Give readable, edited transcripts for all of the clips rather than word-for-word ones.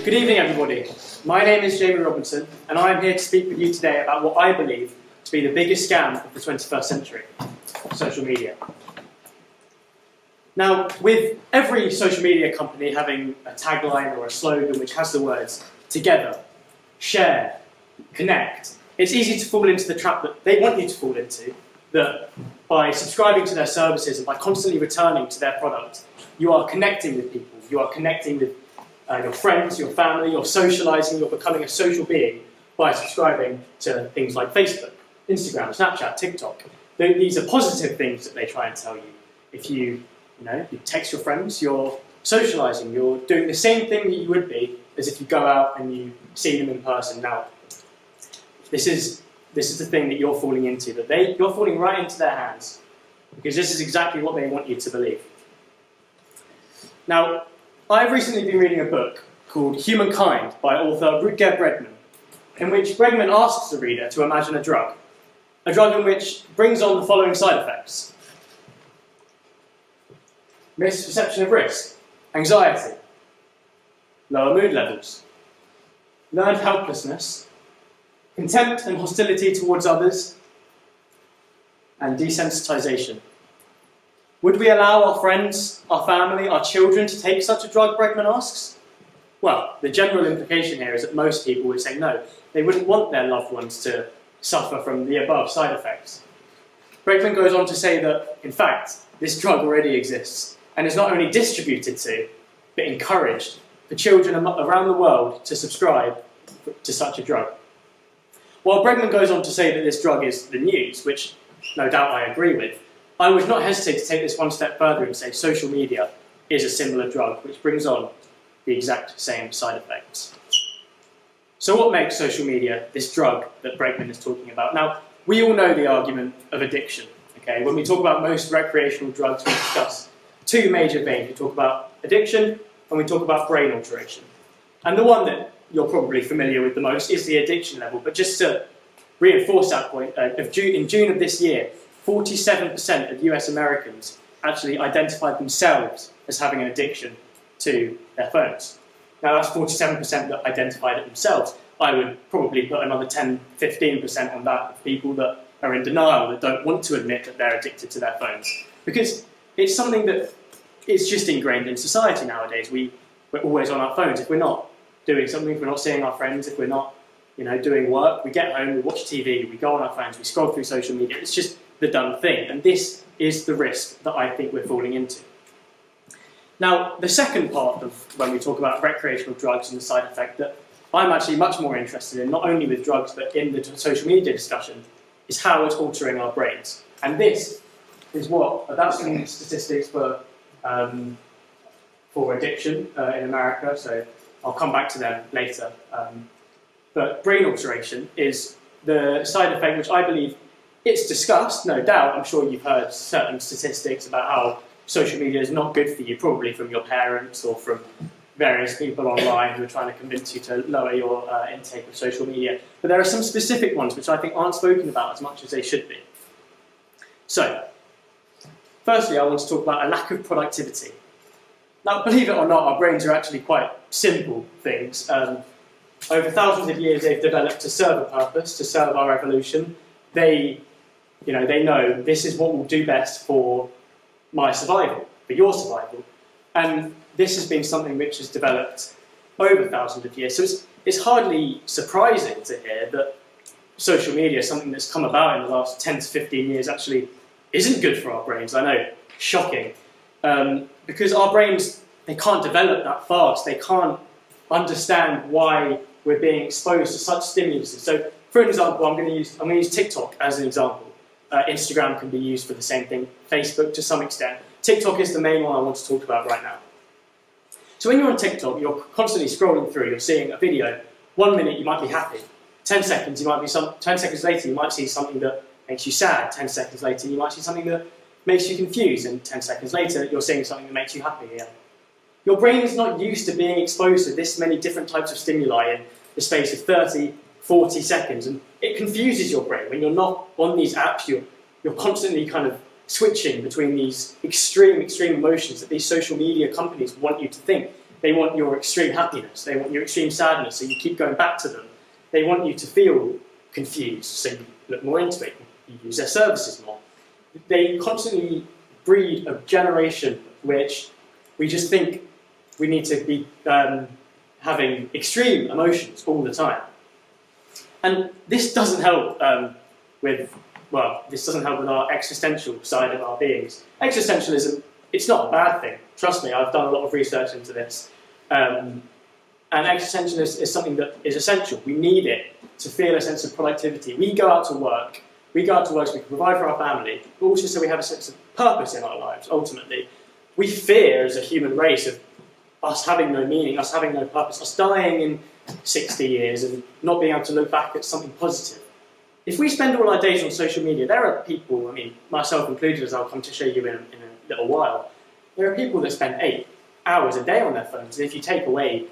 Good evening, everybody. My name is Jamie Robinson, and I am here to speak with you today about what I believe to be the biggest scam of the 21st century, social media. Now, with every social media company having a tagline or a slogan which has the words together, share, connect, it's easy to fall into the trap that they want you to fall into, that by subscribing to their services and by constantly returning to their product, you are connecting with people, you are connecting with your friends, your family, you're socialising, you're becoming a social being by subscribing to things like Facebook, Instagram, Snapchat, TikTok. These are positive things that they try and tell you. If you text your friends, you're socialising, you're doing the same thing that you would be as if you go out and you see them in person. Now, this is the thing that you're falling into, that you're falling right into their hands, because this is exactly what they want you to believe. Now, I've recently been reading a book called Humankind by author Rutger Bregman, in which Bregman asks the reader to imagine a drug in which brings on the following side effects: misperception of risk, anxiety, lower mood levels, learned helplessness, contempt and hostility towards others, and desensitization. Would we allow our friends, our family, our children to take such a drug, Bregman asks? Well, the general implication here is that most people would say no. They wouldn't want their loved ones to suffer from the above side effects. Bregman goes on to say that, in fact, this drug already exists and is not only distributed to, but encouraged for children around the world to subscribe to such a drug. While Bregman goes on to say that this drug is the news, which no doubt I agree with, I would not hesitate to take this one step further and say social media is a similar drug which brings on the exact same side effects. So what makes social media this drug that Bregman is talking about? Now, we all know the argument of addiction. Okay? When we talk about most recreational drugs, we discuss two major veins. We talk about addiction and we talk about brain alteration. And the one that you're probably familiar with the most is the addiction level. But just to reinforce that point, in June of this year, 47% of US Americans actually identified themselves as having an addiction to their phones. Now that's 47% that identified it themselves. I would probably put another 10-15% on that of people that are in denial, that don't want to admit that they're addicted to their phones. Because it's something that is just ingrained in society nowadays. We're always on our phones. If we're not doing something, if we're not seeing our friends, if we're not doing work, we get home, we watch TV, we go on our phones, we scroll through social media. It's just the done thing, and this is the risk that I think we're falling into. Now, the second part of when we talk about recreational drugs and the side effect that I'm actually much more interested in, not only with drugs but in the social media discussion, is how it's altering our brains. And this is that's some statistics for addiction in America, so I'll come back to them later. But brain alteration is the side effect which I believe it's discussed, no doubt. I'm sure you've heard certain statistics about how social media is not good for you, probably from your parents or from various people online who are trying to convince you to lower your intake of social media. But there are some specific ones which I think aren't spoken about as much as they should be. So, firstly, I want to talk about a lack of productivity. Now, believe it or not, our brains are actually quite simple things. Over thousands of years, they've developed to serve a purpose, to serve our evolution. They know this is what will do best for my survival, for your survival. And this has been something which has developed over thousands of years. So it's hardly surprising to hear that social media, something that's come about in the last 10 to 15 years, actually isn't good for our brains. I know, shocking. Because our brains, they can't develop that fast. They can't understand why we're being exposed to such stimulus. So, for example, I'm going to use TikTok as an example. Instagram can be used for the same thing. Facebook to some extent. TikTok is the main one I want to talk about right now. So when you're on TikTok, you're constantly scrolling through. You're seeing a video. 1 minute you might be happy. 10 seconds later you might see something that makes you sad. 10 seconds later you might see something that makes you confused. And 10 seconds later you're seeing something that makes you happy again. Your brain is not used to being exposed to this many different types of stimuli in the space of 30, 40 seconds, and it confuses your brain. When you're not on these apps, you're constantly kind of switching between these extreme emotions that these social media companies want you to think. They want your extreme happiness. They want your extreme sadness, so you keep going back to them. They want you to feel confused, so you look more into it. You use their services more. They constantly breed a generation which we just think we need to be having extreme emotions all the time. And this doesn't help this doesn't help with our existential side of our beings. Existentialism, it's not a bad thing. Trust me, I've done a lot of research into this. And existentialism is something that is essential. We need it to feel a sense of productivity. We go out to work so we can provide for our family, but also so we have a sense of purpose in our lives, ultimately. We fear as a human race of us having no meaning, us having no purpose, us dying in 60 years and not being able to look back at something positive. If we spend all our days on social media, there are people, I mean, myself included, as I'll come to show you in a little while, there are people that spend 8 hours a day on their phones, and if you take away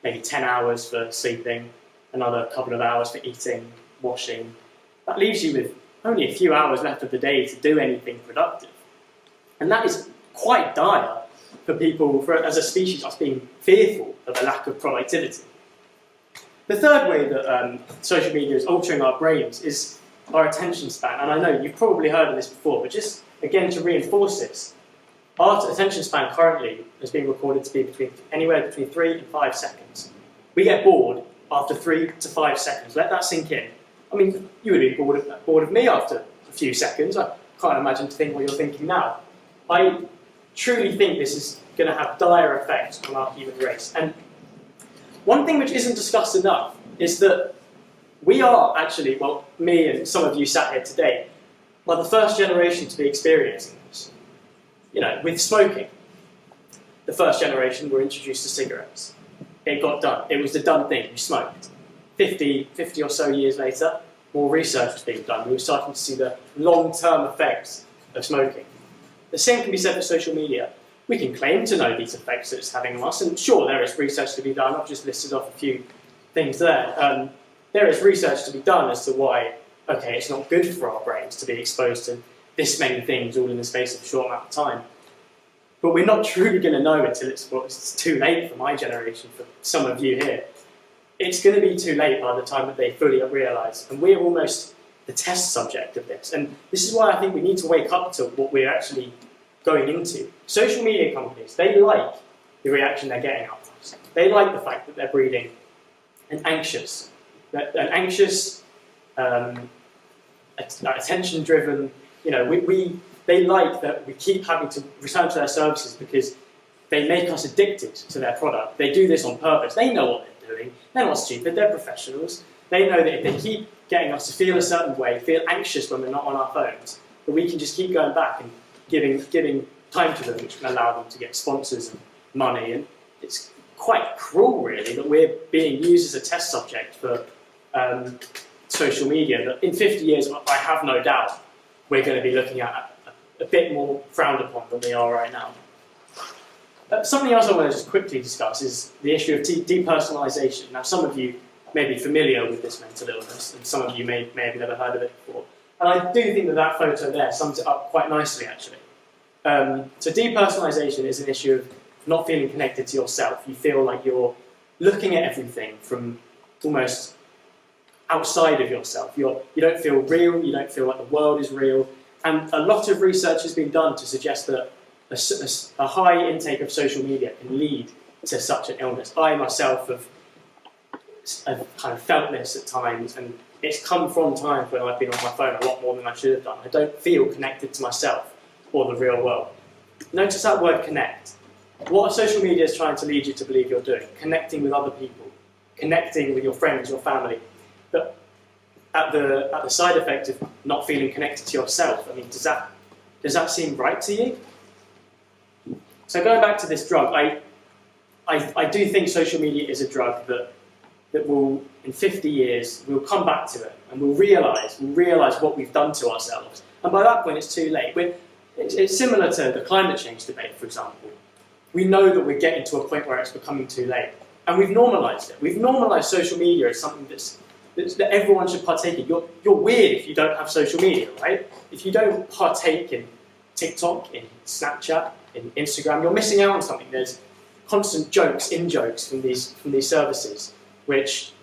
maybe 10 hours for sleeping, another couple of hours for eating, washing, that leaves you with only a few hours left of the day to do anything productive. And that is quite dire for people, as a species, us being fearful of a lack of productivity. The third way that social media is altering our brains is our attention span. And I know you've probably heard of this before, but just again to reinforce this, our attention span currently has been recorded to be anywhere between 3 and 5 seconds. We get bored after 3 to 5 seconds. Let that sink in. I mean, you would be bored of me after a few seconds. I can't imagine to think what you're thinking now. I truly think this is going to have dire effects on our human race. And one thing which isn't discussed enough is that we are actually, well, me and some of you sat here today, are the first generation to be experiencing this. You know, with smoking, the first generation were introduced to cigarettes. It got done. It was the done thing. You smoked. 50 or so years later, more research was being done. We were starting to see the long-term effects of smoking. The same can be said for social media. We can claim to know these effects that it's having on us, and sure, there is research to be done. I've just listed off a few things there. There is research to be done as to why, okay, it's not good for our brains to be exposed to this many things all in the space of a short amount of time. But we're not truly going to know until it's too late for my generation, for some of you here. It's going to be too late by the time that they fully realise, and we're almost the test subject of this. And this is why I think we need to wake up to what we're actually going into. Social media companies, they like the reaction they're getting out of us. They like the fact that they're breeding an anxious, attention-driven, you know, they like that we keep having to return to their services because they make us addicted to their product. They do this on purpose. They know what they're doing. They're not stupid. They're professionals. They know that if they keep getting us to feel a certain way, feel anxious when we're not on our phones, that we can just keep going back and giving time to them, which can allow them to get sponsors and money. And it's quite cruel, really, that we're being used as a test subject for social media. That in 50 years, I have no doubt we're going to be looking at a bit more frowned upon than we are right now. Something else I want to just quickly discuss is the issue of depersonalisation. Now, some of you may be familiar with this mental illness, and some of you may have never heard of it before. And I do think that photo there sums it up quite nicely, actually. So depersonalisation is an issue of not feeling connected to yourself. You feel like you're looking at everything from almost outside of yourself. You don't feel real, you don't feel like the world is real. And a lot of research has been done to suggest that a high intake of social media can lead to such an illness. I myself have kind of felt this at times, and it's come from times when I've been on my phone a lot more than I should have done. I don't feel connected to myself or the real world. Notice that word connect. What social media is trying to lead you to believe you're doing, connecting with other people, connecting with your friends, your family. But at the side effect of not feeling connected to yourself, I mean, does that seem right to you? So going back to this drug, I do think social media is a drug that will, in 50 years, we'll come back to it and we'll realise what we've done to ourselves. And by that point, it's too late. It's similar to the climate change debate, for example. We know that we're getting to a point where it's becoming too late. And we've normalised it. We've normalised social media as something that everyone should partake in. You're weird if you don't have social media, right? If you don't partake in TikTok, in Snapchat, in Instagram, you're missing out on something. There's constant jokes, in-jokes from these services, which,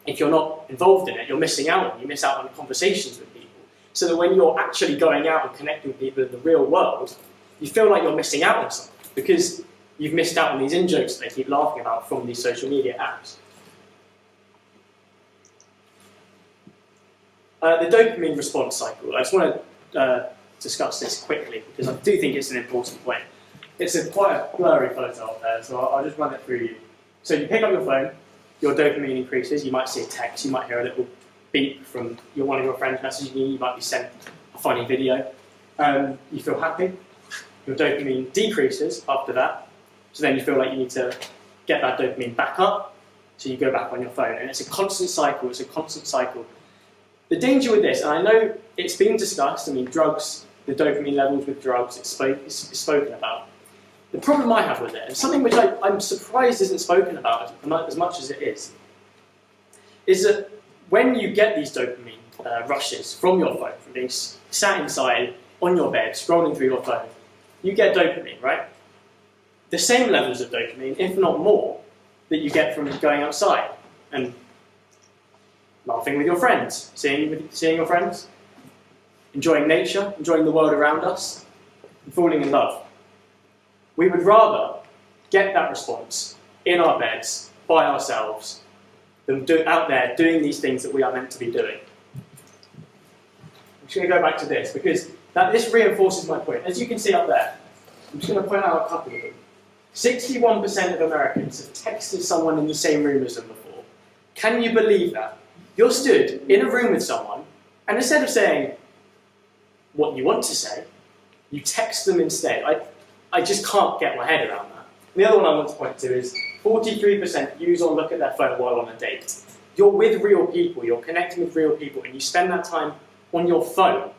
if you're not involved in it, you're missing out on. You miss out on conversations with people. So that when you're actually going out and connecting with people in the real world, you feel like you're missing out on something because you've missed out on these in-jokes that they keep laughing about from these social media apps. The dopamine response cycle. I just want to discuss this quickly because I do think it's an important point. It's quite a blurry photo up there, so I'll just run it through you. So you pick up your phone, your dopamine increases, you might see a text, you might hear a little beep from one of your friends messaging you, you might be sent a funny video. You feel happy, your dopamine decreases after that, so then you feel like you need to get that dopamine back up, so you go back on your phone, and it's a constant cycle, The danger with this, and I know it's been discussed, I mean drugs, the dopamine levels with drugs, it's spoken about. The problem I have with it, and something which I'm surprised isn't spoken about as much as it is that when you get these dopamine rushes from your phone, from being sat inside on your bed, scrolling through your phone, you get dopamine, right? The same levels of dopamine, if not more, that you get from going outside and laughing with your friends, seeing your friends, enjoying nature, enjoying the world around us, and falling in love. We would rather get that response in our beds, by ourselves, than out there doing these things that we are meant to be doing. I'm just going to go back to this, because this reinforces my point. As you can see up there, I'm just going to point out a couple of them. 61% of Americans have texted someone in the same room as them before. Can you believe that? You're stood in a room with someone, and instead of saying what you want to say, you text them instead. I just can't get my head around that. And the other one I want to point to is 43% use or look at their phone while on a date. You're with real people, you're connecting with real people, and you spend that time on your phone.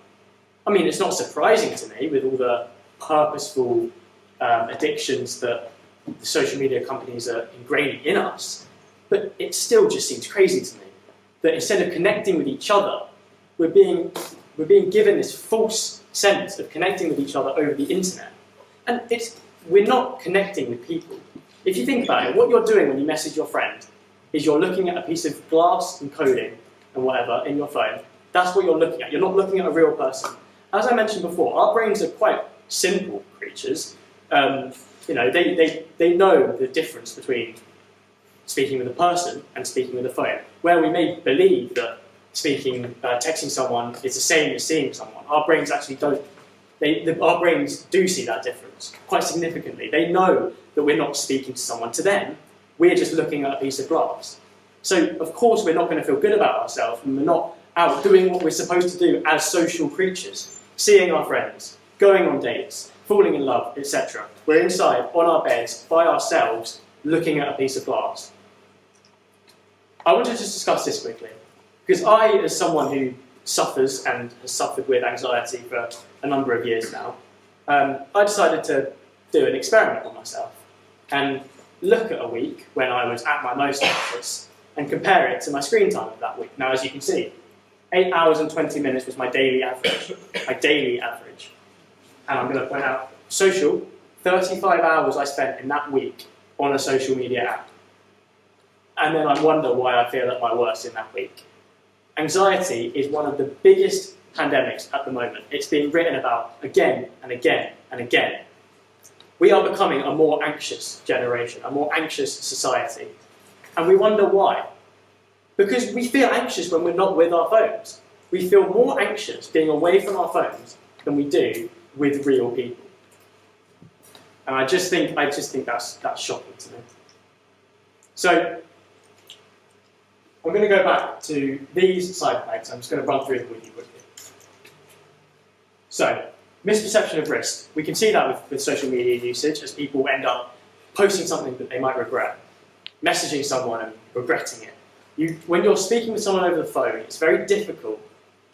I mean, it's not surprising to me with all the purposeful addictions that the social media companies are ingraining in us, but it still just seems crazy to me that instead of connecting with each other, we're being given this false sense of connecting with each other over the internet. And we're not connecting with people. If you think about it, what you're doing when you message your friend is you're looking at a piece of glass and coding and whatever in your phone. That's what you're looking at. You're not looking at a real person. As I mentioned before, our brains are quite simple creatures. They know the difference between speaking with a person and speaking with a phone. Where we may believe that texting someone is the same as seeing someone, our brains actually don't. Our brains do see that difference quite significantly. They know that we're not speaking to someone. To them, we're just looking at a piece of glass. So, of course, we're not going to feel good about ourselves when we're not out doing what we're supposed to do as social creatures, seeing our friends, going on dates, falling in love, etc. We're inside, on our beds, by ourselves, looking at a piece of glass. I want to just discuss this quickly, because I, as someone who suffers and has suffered with anxiety for a number of years now, I decided to do an experiment on myself and look at a week when I was at my most anxious and compare it to my screen time of that week. Now, as you can see, 8 hours and 20 minutes was my daily average. And I'm going to point out, social, 35 hours I spent in that week on a social media app. And then I wonder why I feel at my worst in that week. Anxiety is one of the biggest pandemics at the moment. It's being written about again and again and again. We are becoming a more anxious generation, a more anxious society. And we wonder why. Because we feel anxious when we're not with our phones. We feel more anxious being away from our phones than we do with real people. And I just think that's shocking to me. So, I'm going to go back to these side effects. I'm just going to run through them with you quickly. So, misperception of risk. We can see that with social media usage as people end up posting something that they might regret, messaging someone and regretting it. When you're speaking with someone over the phone, it's very difficult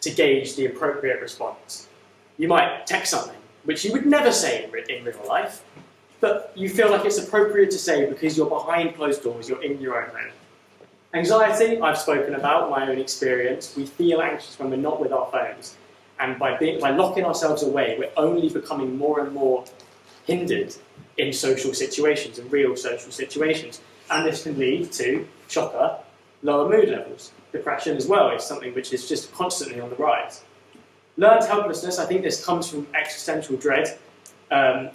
to gauge the appropriate response. You might text something, which you would never say in real life, but you feel like it's appropriate to say because you're behind closed doors, you're in your own home. Anxiety, I've spoken about, my own experience. We feel anxious when we're not with our phones. And by locking ourselves away, we're only becoming more and more hindered in social situations, in real social situations. And this can lead to, shocker, lower mood levels. Depression as well is something which is just constantly on the rise. Learned helplessness, I think this comes from existential dread,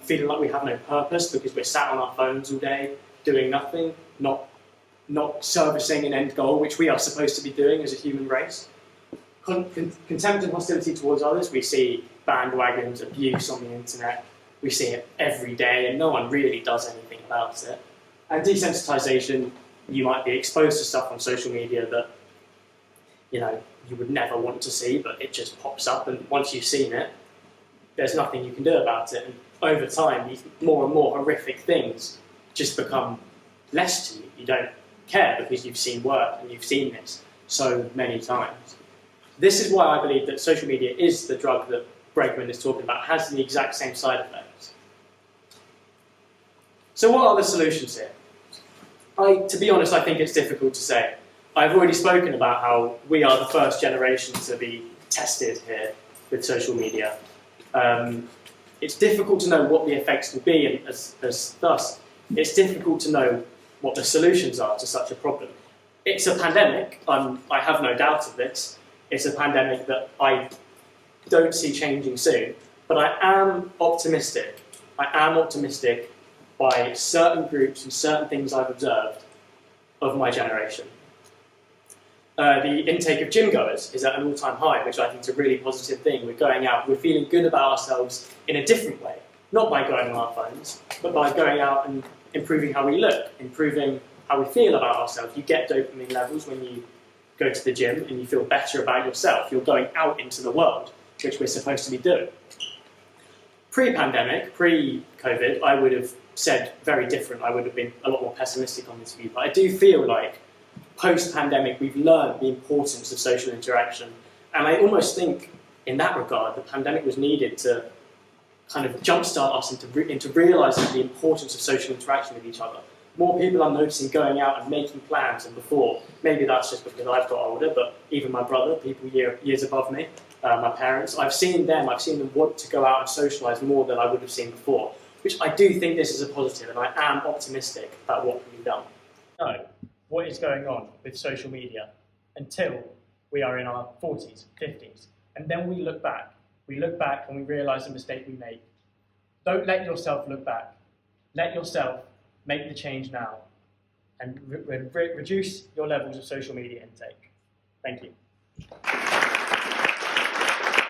feeling like we have no purpose because we're sat on our phones all day, doing nothing, not servicing an end goal, which we are supposed to be doing as a human race. Contempt and hostility towards others, we see bandwagons, abuse on the internet, we see it every day and no one really does anything about it. And desensitization, you might be exposed to stuff on social media that you would never want to see, but it just pops up, and once you've seen it, there's nothing you can do about it. And over time, these more and more horrific things just become less to you. You don't care because you've seen work and you've seen this so many times. This is why I believe that social media is the drug that Bregman is talking about, has the exact same side effects. So what are the solutions here? To be honest, I think it's difficult to say. I've already spoken about how we are the first generation to be tested here with social media. It's difficult to know what the effects will be, and thus, it's difficult to know what the solutions are to such a problem. It's a pandemic, I have no doubt of this. It's a pandemic that I don't see changing soon, but I am optimistic. I am optimistic by certain groups and certain things I've observed of my generation. The intake of gym goers is at an all-time high, which I think is a really positive thing. We're going out, we're feeling good about ourselves in a different way, not by going on our phones, but by going out and improving how we look, improving how we feel about ourselves. You get dopamine levels when you go to the gym and you feel better about yourself. You're going out into the world, which we're supposed to be doing. Pre-pandemic, pre-COVID, I would have said very different. I would have been a lot more pessimistic on this view, but I do feel like post-pandemic we've learned the importance of social interaction, and I almost think in that regard the pandemic was needed to kind of jumpstart us into realising the importance of social interaction with each other. More people are noticing going out and making plans than before. Maybe that's just because I've got older, but even my brother, people years above me, my parents, I've seen them want to go out and socialise more than I would have seen before, which I do think this is a positive, and I am optimistic about what can be done. No. What is going on with social media until we are in our 40s, 50s, and then we look back. We look back and we realise the mistake we made. Don't let yourself look back. Let yourself make the change now and reduce your levels of social media intake. Thank you.